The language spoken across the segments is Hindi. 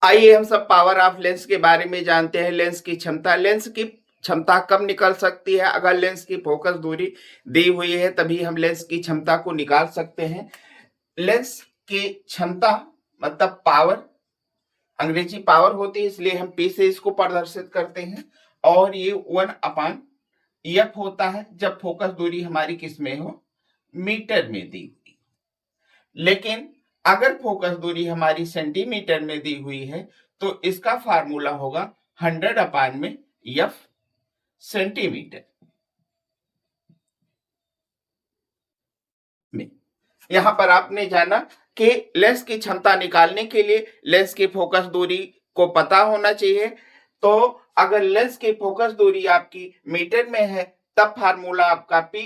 आइए हम सब पावर ऑफ लेंस के बारे में जानते हैं। लेंस की क्षमता कब निकल सकती है? अगर लेंस की फोकस दूरी दी हुई है तभी हम लेंस की क्षमता को निकाल सकते हैं। लेंस की क्षमता मतलब पावर, अंग्रेजी पावर होती है इसलिए हम पी से इसको प्रदर्शित करते हैं, और ये 1/f होता है जब फोकस दूरी हमारी किस में हो? मीटर में दी हुई। लेकिन अगर फोकस दूरी हमारी सेंटीमीटर में दी हुई है तो इसका फार्मूला होगा 100/f सेंटीमीटर में। यहां पर आपने जाना कि लेंस की क्षमता निकालने के लिए लेंस की फोकस दूरी को पता होना चाहिए। तो अगर लेंस की फोकस दूरी आपकी मीटर में है तब फार्मूला आपका P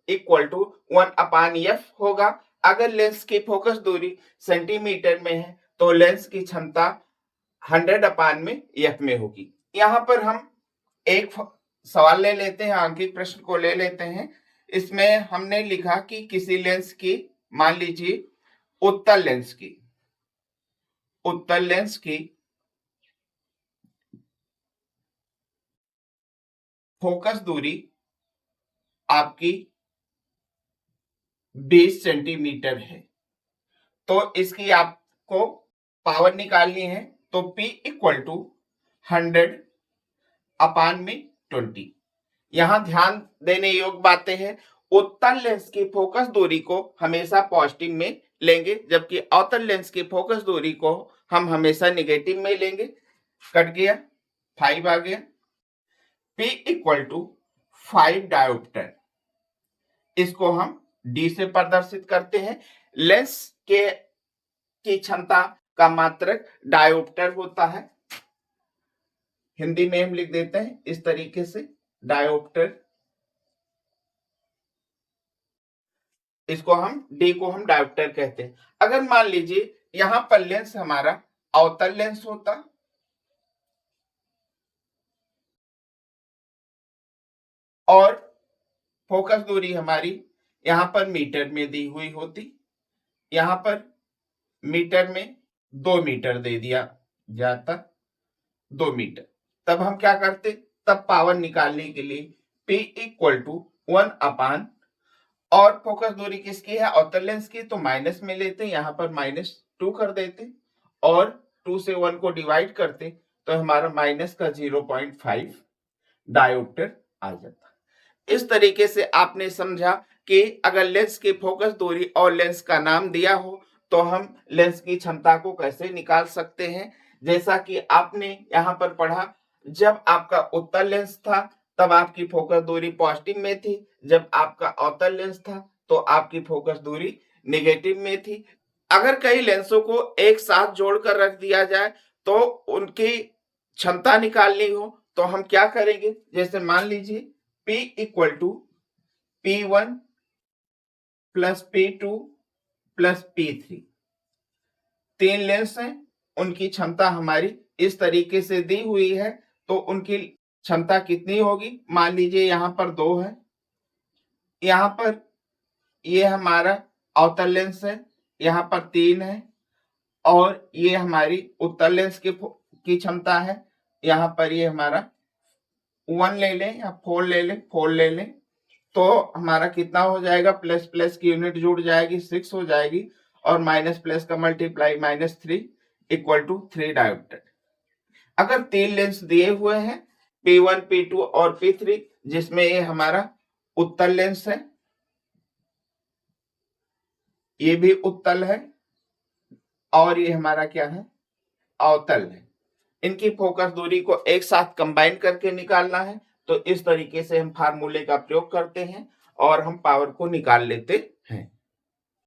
इक्वल टू 1/f होगा। अगर लेंस की फोकस दूरी सेंटीमीटर में है तो लेंस की क्षमता 100/f में होगी। यहाँ पर हम एक सवाल ले लेते हैं, आंकिक प्रश्न को ले लेते हैं। इसमें हमने लिखा कि किसी लेंस की, मान लीजिए उत्तल लेंस की फोकस दूरी आपकी 20 सेंटीमीटर है, तो इसकी आपको पावर निकालनी है। तो P इक्वल टू 100/20। यहां ध्यान देने योग्य बातें हैं। उत्तल लेंस की फोकस दूरी को हमेशा पॉजिटिव में लेंगे, जबकि अवतल लेंस की फोकस दूरी को हम हमेशा नेगेटिव में लेंगे। कट गया, 5 आ गया। P इक्वल टू 5 डायोप्टर, इसको हम D से प्रदर्शित करते हैं। लेंस की क्षमता का मात्रक डायोप्टर होता है। हिंदी में हम लिख देते हैं इस तरीके से, डायोप्टर। इसको हम D को हम डायोप्टर कहते हैं। अगर मान लीजिए यहां पर लेंस हमारा अवतल लेंस होता और फोकस दूरी हमारी यहां पर मीटर में दी हुई होती, यहां पर मीटर में 2 मीटर दे दिया जाता, 2 मीटर, तब हम क्या करते? तब पावर निकालने के लिए P इक्वल टू 1/, और फोकस दूरी किसकी है? अवतल लेंस की, तो माइनस में लेते, यहां पर -2 कर देते और 2 से 1 को डिवाइड करते तो हमारा माइनस का 0.5 डायोप्टर आ जाता। इस तरीके से आपने समझा कि अगर लेंस की फोकस दूरी और लेंस का नाम दिया हो तो हम लेंस की क्षमता को कैसे निकाल सकते हैं। जैसा कि आपने यहाँ पर पढ़ा, जब आपका उत्तल लेंस था तब आपकी फोकस दूरी पॉजिटिव में थी, जब आपका अवतल लेंस था तो आपकी फोकस दूरी नेगेटिव में थी। अगर कई लेंसों को एक साथ जोड़कर रख दिया जाए तो उनकी क्षमता निकालनी हो तो हम क्या करेंगे? जैसे मान लीजिए P equal to P1 plus P2 plus P3, 3 lens हैं, उनकी क्षमता हमारी इस तरीके से दी हुई है, तो उनकी क्षमता कितनी होगी? मान लीजिए यहाँ पर 2 है, यहाँ पर ये हमारा अवतल लेंस है, यहाँ पर 3 है, और ये हमारी उत्तल लेंस की क्षमता है, यहाँ पर ये हमारा 1 ले लें या 4 ले लें, तो हमारा कितना हो जाएगा? प्लस प्लस की यूनिट जुड़ जाएगी, 6 हो जाएगी, और माइनस प्लस का मल्टीप्लाई -3 इक्वल टू 3 डायोप्टर। अगर 3 लेंस दिए हुए हैं P1, P2 और P3, जिसमें ये हमारा उत्तल लेंस है, ये भी उत्तल है, और ये हमारा क्या है? अवतल है। इनकी फोकस दूरी को एक साथ कंबाइन करके निकालना है, तो इस तरीके से हम फार्मूले का प्रयोग करते हैं और हम पावर को निकाल लेते हैं।